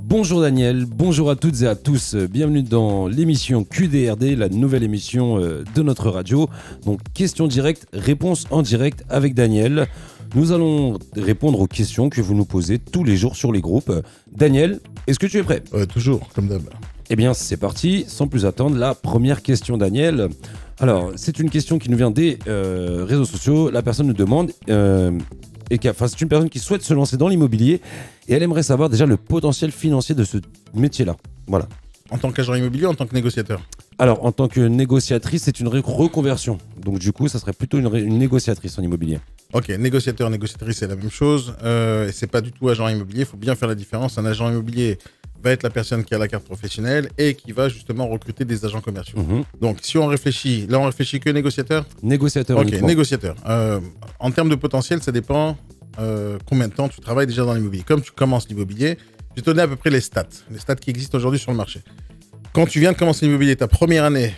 Bonjour Daniel, bonjour à toutes et à tous, bienvenue dans l'émission QDRD, la nouvelle émission de notre radio. Donc question directe, réponse en direct avec Daniel. Nous allons répondre aux questions que vous nous posez tous les jours sur les groupes. Daniel, est-ce que tu es prêt ? Toujours, comme d'hab. Eh bien c'est parti, sans plus attendre, la première question Daniel. Alors c'est une question qui nous vient des réseaux sociaux, la personne nous demande... c'est une personne qui souhaite se lancer dans l'immobilier et elle aimerait savoir déjà le potentiel financier de ce métier-là. Voilà. En tant qu'agent immobilier ou en tant que négociateur ? Alors, en tant que négociatrice, c'est une reconversion. Donc, du coup, ça serait plutôt une négociatrice en immobilier. Ok, négociateur, négociatrice, c'est la même chose. Et c'est pas du tout agent immobilier. Il faut bien faire la différence. Un agent immobilier va être la personne qui a la carte professionnelle et qui va justement recruter des agents commerciaux. Donc, si on réfléchit, là, on réfléchit que négociateur ? Négociateur. Ok, négociateur. En termes de potentiel, ça dépend combien de temps tu travailles déjà dans l'immobilier. Comme tu commences l'immobilier, je vais te donner à peu près les stats qui existent aujourd'hui sur le marché. Quand tu viens de commencer l'immobilier, ta première année,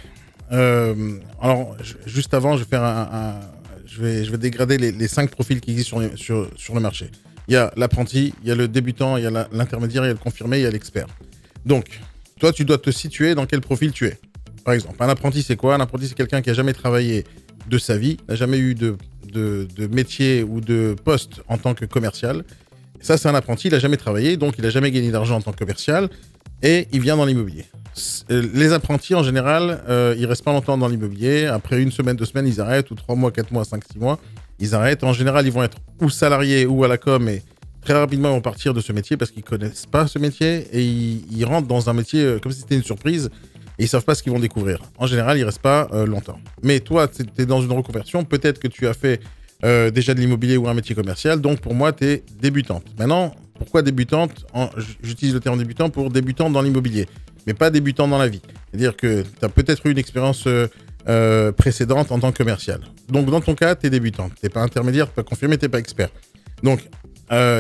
juste avant, je vais faire je vais dégrader les 5 profils qui existent sur le marché. Il y a l'apprenti, il y a le débutant, il y a l'intermédiaire, il y a le confirmé, il y a l'expert. Donc, toi, tu dois te situer dans quel profil tu es. Par exemple, un apprenti, c'est quoi ? Un apprenti, c'est quelqu'un qui n'a jamais travaillé de sa vie, n'a jamais eu de métier ou de poste en tant que commercial. Ça, c'est un apprenti, il n'a jamais travaillé, donc il n'a jamais gagné d'argent en tant que commercial, et il vient dans l'immobilier. Les apprentis, en général, ils restent pas longtemps dans l'immobilier. Après 1 semaine, 2 semaines, ils arrêtent, ou 3 mois, 4 mois, 5, 6 mois, ils arrêtent. En général, ils vont être ou salariés ou à la com, et très rapidement, ils vont partir de ce métier parce qu'ils connaissent pas ce métier, et ils rentrent dans un métier comme si c'était une surprise, et ils savent pas ce qu'ils vont découvrir. En général, ils restent pas longtemps. Mais toi, tu es dans une reconversion, peut-être que tu as fait déjà de l'immobilier ou un métier commercial, donc pour moi, tu es débutante. Maintenant, pourquoi débutante ? J'utilise le terme débutant pour débutant dans l'immobilier, mais pas débutant dans la vie. C'est-à-dire que tu as peut-être eu une expérience précédente en tant que commercial. Donc dans ton cas, tu es débutante. Tu n'es pas intermédiaire, tu n'es pas confirmé, tu n'es pas expert. Donc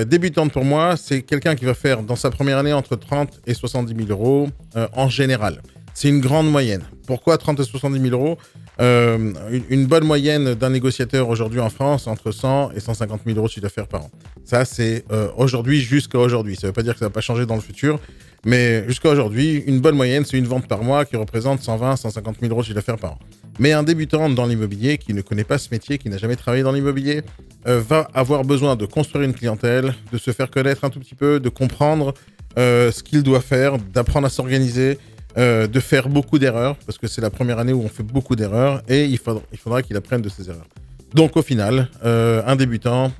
débutante pour moi, c'est quelqu'un qui va faire dans sa première année entre 30 et 70 000 euros en général. C'est une grande moyenne. Pourquoi 30 et 70 000 euros ? Une bonne moyenne d'un négociateur aujourd'hui en France, entre 100 et 150 000 euros de chiffre d'affaires par an. Ça, c'est aujourd'hui jusqu'à aujourd'hui. Ça ne veut pas dire que ça ne va pas changer dans le futur, mais jusqu'à aujourd'hui, une bonne moyenne, c'est une vente par mois qui représente 120 150 000 euros de chiffre d'affaires par an. Mais un débutant dans l'immobilier qui ne connaît pas ce métier, qui n'a jamais travaillé dans l'immobilier, va avoir besoin de construire une clientèle, de se faire connaître un tout petit peu, de comprendre ce qu'il doit faire, d'apprendre à s'organiser, de faire beaucoup d'erreurs, parce que c'est la première année où on fait beaucoup d'erreurs, et il faudra qu'il apprenne de ces erreurs. Donc au final, un débutant,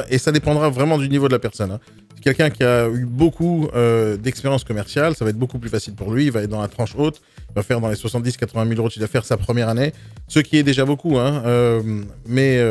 et ça dépendra vraiment du niveau de la personne. Hein. Si quelqu'un qui a eu beaucoup d'expérience commerciale, ça va être beaucoup plus facile pour lui, il va être dans la tranche haute, il va faire dans les 70 80 000 euros de chiffre d'affaires sa première année, ce qui est déjà beaucoup, hein, mais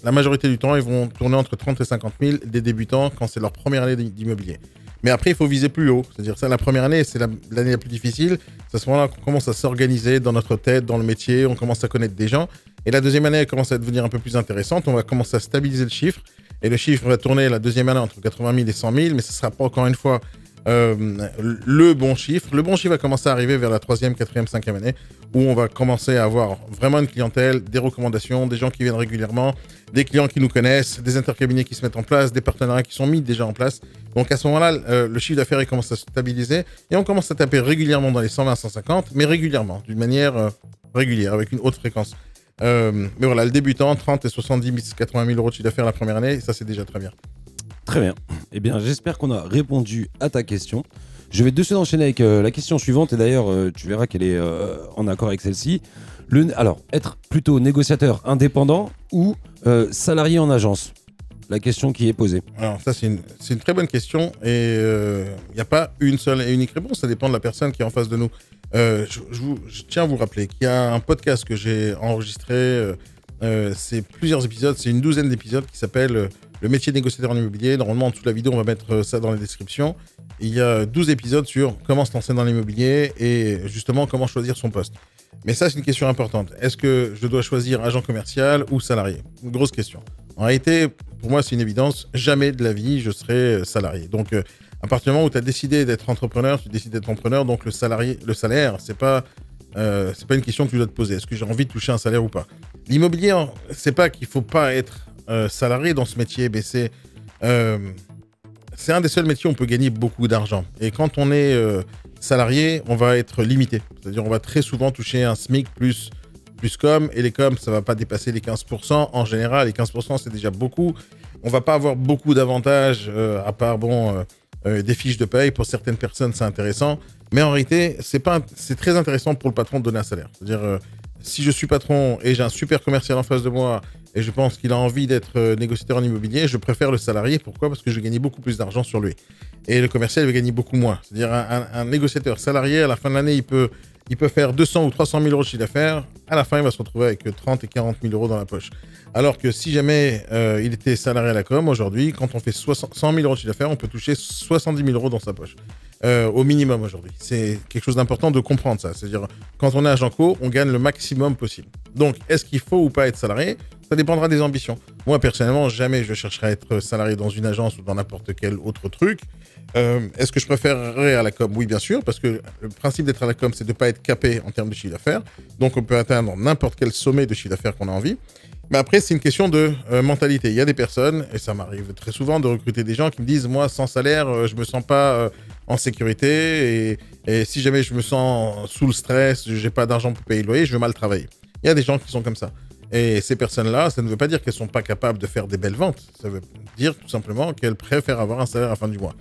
la majorité du temps, ils vont tourner entre 30 et 50 000 des débutants quand c'est leur première année d'immobilier. Mais après, il faut viser plus haut. C'est-à-dire ça, la première année, c'est l'année la plus difficile. C'est à ce moment-là qu'on commence à s'organiser dans notre tête, dans le métier, on commence à connaître des gens. Et la deuxième année, elle commence à devenir un peu plus intéressante. On va commencer à stabiliser le chiffre. Et le chiffre va tourner la deuxième année entre 80 000 et 100 000, mais ce ne sera pas encore une fois le bon chiffre. Le bon chiffre va commencer à arriver vers la 3e, 4e, 5e année, où on va commencer à avoir vraiment une clientèle, des recommandations, des gens qui viennent régulièrement, des clients qui nous connaissent, des intercabinets qui se mettent en place, des partenariats qui sont mis déjà en place. Donc à ce moment-là, le chiffre d'affaires il commence à se stabiliser et on commence à taper régulièrement dans les 120, 150, mais régulièrement, d'une manière régulière, avec une haute fréquence. Mais voilà, le débutant, 30 et 70 80 000 euros de chiffre d'affaires la première année, ça c'est déjà très bien. Très bien. Eh bien, j'espère qu'on a répondu à ta question. Je vais de suite enchaîner avec la question suivante, et d'ailleurs, tu verras qu'elle est en accord avec celle-ci. Alors, être plutôt négociateur indépendant ou salarié en agence ? La question qui est posée. Alors ça, c'est une très bonne question, et il n'y a pas une seule et unique réponse, ça dépend de la personne qui est en face de nous. Je tiens à vous rappeler qu'il y a un podcast que j'ai enregistré, c'est plusieurs épisodes, c'est une 12aine d'épisodes qui s'appelle le métier de négociateur en immobilier. Normalement, en dessous de la vidéo, on va mettre ça dans la description. Et il y a 12 épisodes sur comment se lancer dans l'immobilier et justement comment choisir son poste. Mais ça, c'est une question importante. Est-ce que je dois choisir agent commercial ou salarié ? Une grosse question. En réalité, pour moi, c'est une évidence. Jamais de la vie, je serai salarié. Donc, à partir du moment où tu as décidé d'être entrepreneur, tu décides d'être entrepreneur. Donc, le salaire, c'est pas une question que tu dois te poser. Est-ce que j'ai envie de toucher un salaire ou pas ? L'immobilier, c'est pas qu'il faut pas être salarié dans ce métier, mais c'est c'est un des seuls métiers où on peut gagner beaucoup d'argent. Et quand on est salarié, on va être limité. C'est-à-dire on va très souvent toucher un SMIC plus com, et les coms, ça ne va pas dépasser les 15%. En général, les 15%, c'est déjà beaucoup. On ne va pas avoir beaucoup d'avantages, à part des fiches de paye. Pour certaines personnes, c'est intéressant. Mais en réalité, c'est très intéressant pour le patron de donner un salaire. C'est-à-dire, si je suis patron et j'ai un super commercial en face de moi, et je pense qu'il a envie d'être négociateur en immobilier, je préfère le salarié. Pourquoi? Parce que je vais gagner beaucoup plus d'argent sur lui. Et le commercial, il va gagner beaucoup moins. C'est-à-dire, un négociateur salarié, à la fin de l'année, il peut faire 200 ou 300 000 euros de chiffre d'affaires. À la fin, il va se retrouver avec 30 et 40 000 euros dans la poche. Alors que si jamais il était salarié à la com, aujourd'hui, quand on fait 100 000 euros de chiffre d'affaires, on peut toucher 70 000 euros dans sa poche. Au minimum aujourd'hui. C'est quelque chose d'important de comprendre ça. C'est-à-dire, quand on est agent co, on gagne le maximum possible. Donc, est-ce qu'il faut ou pas être salarié? Ça dépendra des ambitions. Moi, personnellement, jamais je chercherai à être salarié dans une agence ou dans n'importe quel autre truc. Est-ce que je préférerais à la com? Oui, bien sûr, parce que le principe d'être à la com, c'est de ne pas être capé en termes de chiffre d'affaires. Donc, on peut atteindre n'importe quel sommet de chiffre d'affaires qu'on a envie. Mais après, c'est une question de mentalité. Il y a des personnes, et ça m'arrive très souvent de recruter des gens qui me disent, moi, sans salaire, je me sens pas en sécurité, et si jamais je me sens sous le stress, j'ai pas d'argent pour payer le loyer, je vais mal travailler. Il y a des gens qui sont comme ça. Et ces personnes-là, ça ne veut pas dire qu'elles sont pas capables de faire des belles ventes. Ça veut dire tout simplement qu'elles préfèrent avoir un salaire à la fin du mois.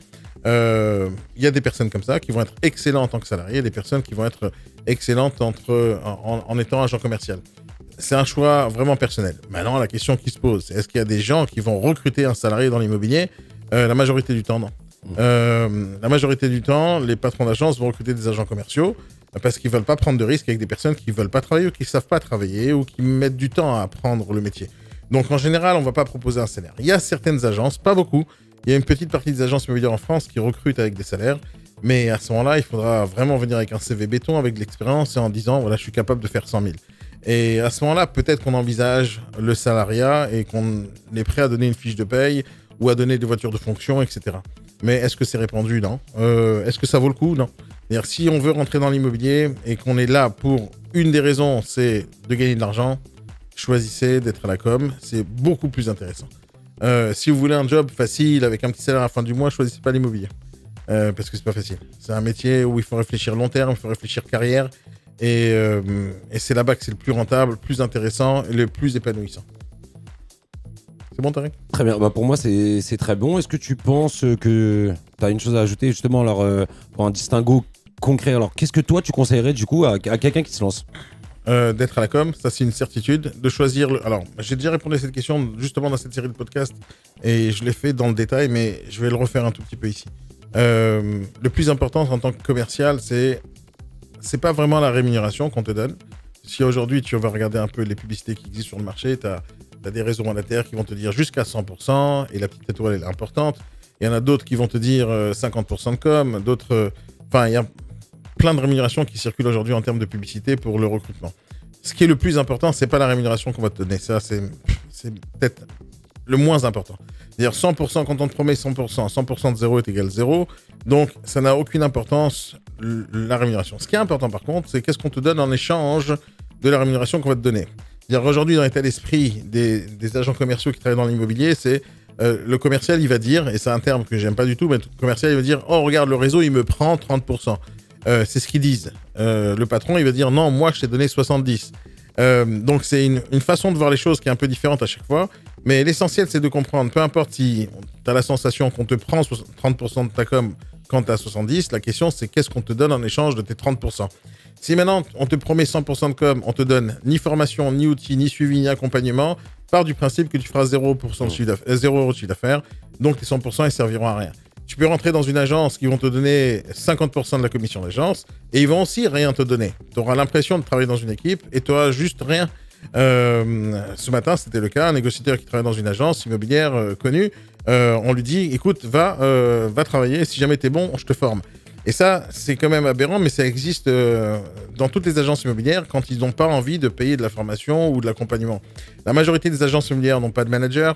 Il y a des personnes comme ça qui vont être excellentes en tant que salariés, et des personnes qui vont être excellentes en étant agent commercial. C'est un choix vraiment personnel. Maintenant, la question qui se pose, c'est est-ce qu'il y a des gens qui vont recruter un salarié dans l'immobilier? La majorité du temps, non. La majorité du temps, les patrons d'agence vont recruter des agents commerciaux parce qu'ils ne veulent pas prendre de risques avec des personnes qui ne veulent pas travailler ou qui ne savent pas travailler ou qui mettent du temps à apprendre le métier. Donc, en général, on ne va pas proposer un salaire. Il y a certaines agences, pas beaucoup. Il y a une petite partie des agences immobilières en France qui recrutent avec des salaires. Mais à ce moment-là, il faudra vraiment venir avec un CV béton, avec de l'expérience et en disant, voilà, je suis capable de faire 100 000. Et à ce moment-là, peut-être qu'on envisage le salariat et qu'on est prêt à donner une fiche de paye ou à donner des voitures de fonction, etc. Mais est-ce que c'est répandu? Non. Est-ce que ça vaut le coup? Non. C'est-à-dire, si on veut rentrer dans l'immobilier et qu'on est là pour une des raisons, c'est de gagner de l'argent, choisissez d'être à la com. C'est beaucoup plus intéressant. Si vous voulez un job facile avec un petit salaire à la fin du mois, choisissez pas l'immobilier. Parce que c'est pas facile. C'est un métier où il faut réfléchir long terme, il faut réfléchir carrière. Et c'est là-bas que c'est le plus rentable, le plus intéressant et le plus épanouissant. C'est bon, Tariq? Très bien. Bah, pour moi, c'est très bon. Est-ce que tu penses que tu as une chose à ajouter justement alors, pour un distinguo concret? Alors, qu'est-ce que toi, tu conseillerais du coup à quelqu'un qui se lance? D'être à la com, ça c'est une certitude. De choisir Alors, j'ai déjà répondu à cette question justement dans cette série de podcasts et je l'ai fait dans le détail, mais je vais le refaire un tout petit peu ici. Le plus important en tant que commercial, c'est pas vraiment la rémunération qu'on te donne. Si aujourd'hui tu vas regarder un peu les publicités qui existent sur le marché, tu as des réseaux mandataires qui vont te dire jusqu'à 100% et la petite étoile elle est importante. Il y en a d'autres qui vont te dire 50% de com, d'autres... Enfin, il y a plein de rémunérations qui circulent aujourd'hui en termes de publicité pour le recrutement. Ce qui est le plus important, c'est pas la rémunération qu'on va te donner. Ça, c'est peut-être le moins important. C'est-à-dire 100% quand on te promet 100%, 100% de 0 est égal 0. Donc, ça n'a aucune importance, la rémunération. Ce qui est important, par contre, c'est qu'est-ce qu'on te donne en échange de la rémunération qu'on va te donner. C'est-à-dire aujourd'hui, dans l'état d'esprit des agents commerciaux qui travaillent dans l'immobilier, c'est le commercial, il va dire, et c'est un terme que j'aime pas du tout, mais le commercial, il va dire « Oh, regarde, le réseau, il me prend 30%. » C'est ce qu'ils disent. Le patron, il va dire « Non, moi, je t'ai donné 70%. » Donc, c'est une façon de voir les choses qui est un peu différente à chaque fois. Mais l'essentiel, c'est de comprendre, peu importe si tu as la sensation qu'on te prend 30% de ta com quand tu as 70%, la question, c'est qu'est-ce qu'on te donne en échange de tes 30%. Si maintenant, on te promet 100% de com, on te donne ni formation, ni outils, ni suivi, ni accompagnement, part du principe que tu feras 0 € de chiffre d'affaires, donc tes 100%, ils serviront à rien. Tu peux rentrer dans une agence qui vont te donner 50% de la commission d'agence et ils vont aussi rien te donner. Tu auras l'impression de travailler dans une équipe et tu n'auras juste rien. Ce matin, c'était le cas, un négociateur qui travaille dans une agence immobilière connue, on lui dit, écoute, va travailler, si jamais tu es bon, je te forme. Et ça, c'est quand même aberrant, mais ça existe dans toutes les agences immobilières quand ils n'ont pas envie de payer de la formation ou de l'accompagnement. La majorité des agences immobilières n'ont pas de manager.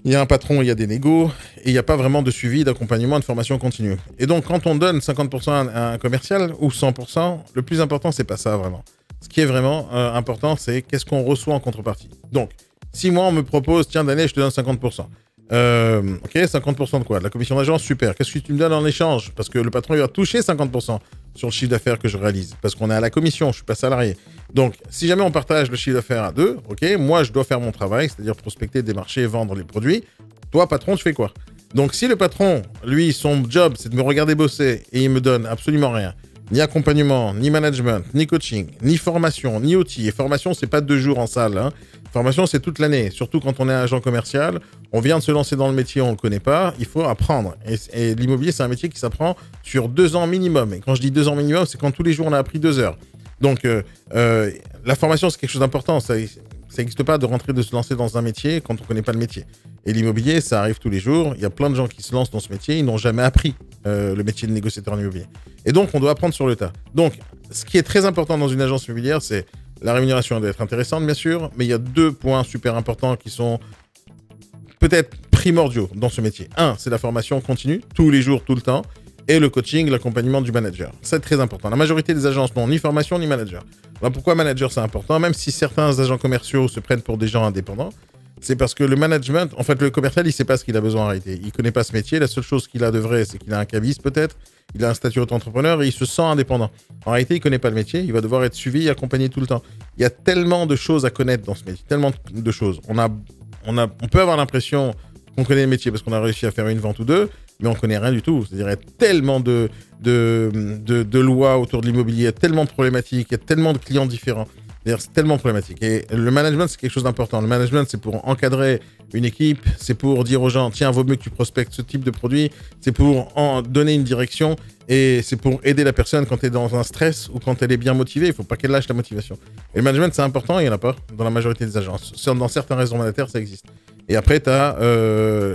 Il y a un patron, il y a des négos, et il n'y a pas vraiment de suivi, d'accompagnement, de formation continue. Et donc, quand on donne 50% à un commercial ou 100%, le plus important, c'est pas ça vraiment. Ce qui est vraiment important, c'est qu'est-ce qu'on reçoit en contrepartie. Donc, si moi, on me propose, tiens, Daniel, je te donne 50%, Ok, 50% de quoi? De la commission d'agence, super. Qu'est-ce que tu me donnes en échange? Parce que le patron, il va toucher 50% sur le chiffre d'affaires que je réalise. Parce qu'on est à la commission, je suis pas salarié. Donc, si jamais on partage le chiffre d'affaires à deux, ok, moi, je dois faire mon travail, c'est-à-dire prospecter, démarcher, vendre les produits. Toi, patron, tu fais quoi? Donc, si le patron, lui, son job, c'est de me regarder bosser et il me donne absolument rien, ni accompagnement, ni management, ni coaching, ni formation, ni outils. Et formation, c'est pas 2 jours en salle. Hein. Formation, c'est toute l'année. Surtout quand on est agent commercial, on vient de se lancer dans le métier, on le connaît pas. Il faut apprendre. Et l'immobilier, c'est un métier qui s'apprend sur 2 ans minimum. Et quand je dis 2 ans minimum, c'est quand tous les jours on a appris 2 heures. Donc, la formation, c'est quelque chose d'important. Ça n'existe pas de se lancer dans un métier quand on ne connaît pas le métier. Et l'immobilier, ça arrive tous les jours. Il y a plein de gens qui se lancent dans ce métier, ils n'ont jamais appris le métier de négociateur en immobilier. Et donc, on doit apprendre sur le tas. Donc, ce qui est très important dans une agence immobilière, c'est la rémunération doit être intéressante, bien sûr, mais il y a 2 points super importants qui sont peut-être primordiaux dans ce métier. Un, c'est la formation continue, tous les jours, tout le temps, et le coaching, l'accompagnement du manager. C'est très important. La majorité des agences n'ont ni formation ni manager. Alors pourquoi manager c'est important? Même si certains agents commerciaux se prennent pour des gens indépendants, c'est parce que le management, en fait le commercial, il ne sait pas ce qu'il a besoin en réalité. Il ne connaît pas ce métier. La seule chose qu'il a de vrai, c'est qu'il a un cabis peut-être, il a un statut d'auto-entrepreneur et il se sent indépendant. En réalité, il ne connaît pas le métier, il va devoir être suivi et accompagné tout le temps. Il y a tellement de choses à connaître dans ce métier, tellement de choses. On peut avoir l'impression qu'on connaît le métier parce qu'on a réussi à faire une vente ou deux, mais on connaît rien du tout. C'est-à-dire, il y a tellement de lois autour de l'immobilier, il y a tellement de problématiques, il y a tellement de clients différents. C'est-à-dire, c'est tellement problématique. Et le management, c'est quelque chose d'important. Le management, c'est pour encadrer une équipe, c'est pour dire aux gens, tiens, vaut mieux que tu prospectes ce type de produit, c'est pour en donner une direction et c'est pour aider la personne quand elle est dans un stress ou quand elle est bien motivée. Il ne faut pas qu'elle lâche la motivation. Et le management, c'est important, il n'y en a pas dans la majorité des agences. Dans certains réseaux monétaires, ça existe. Et après, tu as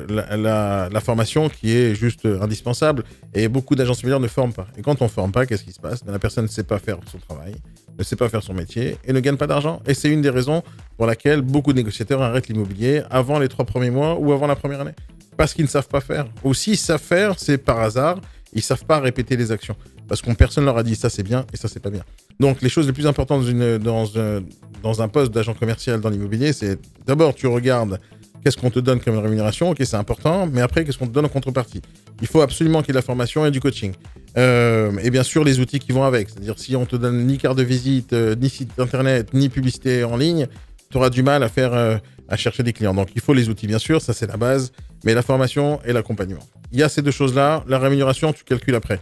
la formation qui est juste indispensable. Et beaucoup d'agences immobilières ne forment pas. Et quand on ne forme pas, qu'est-ce qui se passe? La personne ne sait pas faire son travail, ne sait pas faire son métier et ne gagne pas d'argent. Et c'est une des raisons pour laquelle beaucoup de négociateurs arrêtent l'immobilier avant les 3 premiers mois ou avant la première année. Parce qu'ils ne savent pas faire. Ou s'ils savent faire, c'est par hasard. Ils ne savent pas répéter les actions. Parce que personne leur a dit ça c'est bien et ça c'est pas bien. Donc les choses les plus importantes dans un poste d'agent commercial dans l'immobilier, c'est d'abord tu regardes qu'est-ce qu'on te donne comme rémunération, ok c'est important, mais après qu'est-ce qu'on te donne en contrepartie. Il faut absolument qu'il y ait de la formation et du coaching. Et bien sûr les outils qui vont avec. C'est-à-dire si on te donne ni carte de visite, ni site internet, ni publicité en ligne, tu auras du mal à chercher des clients. Donc il faut les outils bien sûr, ça c'est la base, mais la formation et l'accompagnement. Il y a ces 2 choses-là, la rémunération tu calcules après.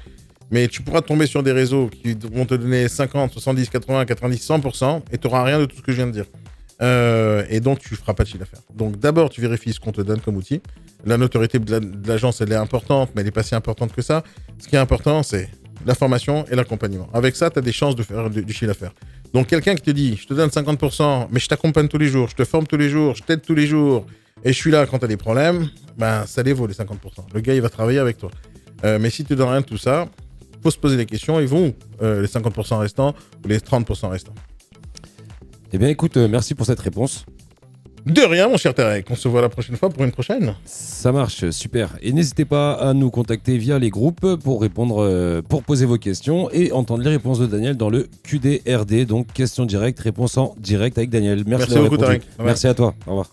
Mais tu pourras tomber sur des réseaux qui vont te donner 50, 70, 80, 90, 100% et tu n'auras rien de tout ce que je viens de dire. Et donc, tu ne feras pas de chiffre d'affaires. Donc, d'abord, tu vérifies ce qu'on te donne comme outil. La notoriété de l'agence, elle est importante, mais elle n'est pas si importante que ça. Ce qui est important, c'est la formation et l'accompagnement. Avec ça, tu as des chances de faire du chiffre d'affaires. Donc, quelqu'un qui te dit, je te donne 50%, mais je t'accompagne tous les jours, je te forme tous les jours, je t'aide tous les jours, et je suis là quand tu as des problèmes, ben, ça les vaut les 50%. Le gars, il va travailler avec toi. Mais si tu ne donnes rien de tout ça, faut se poser des questions, ils vont où les 50% restants ou les 30% restants? Eh bien écoute, merci pour cette réponse. De rien mon cher Tarek, on se voit la prochaine fois pour une prochaine. Ça marche, super. Et n'hésitez pas à nous contacter via les groupes pour répondre, pour poser vos questions et entendre les réponses de Daniel dans le QDRD, donc questions directes, réponses en direct avec Daniel. Merci beaucoup Tarek. Merci à toi, au revoir.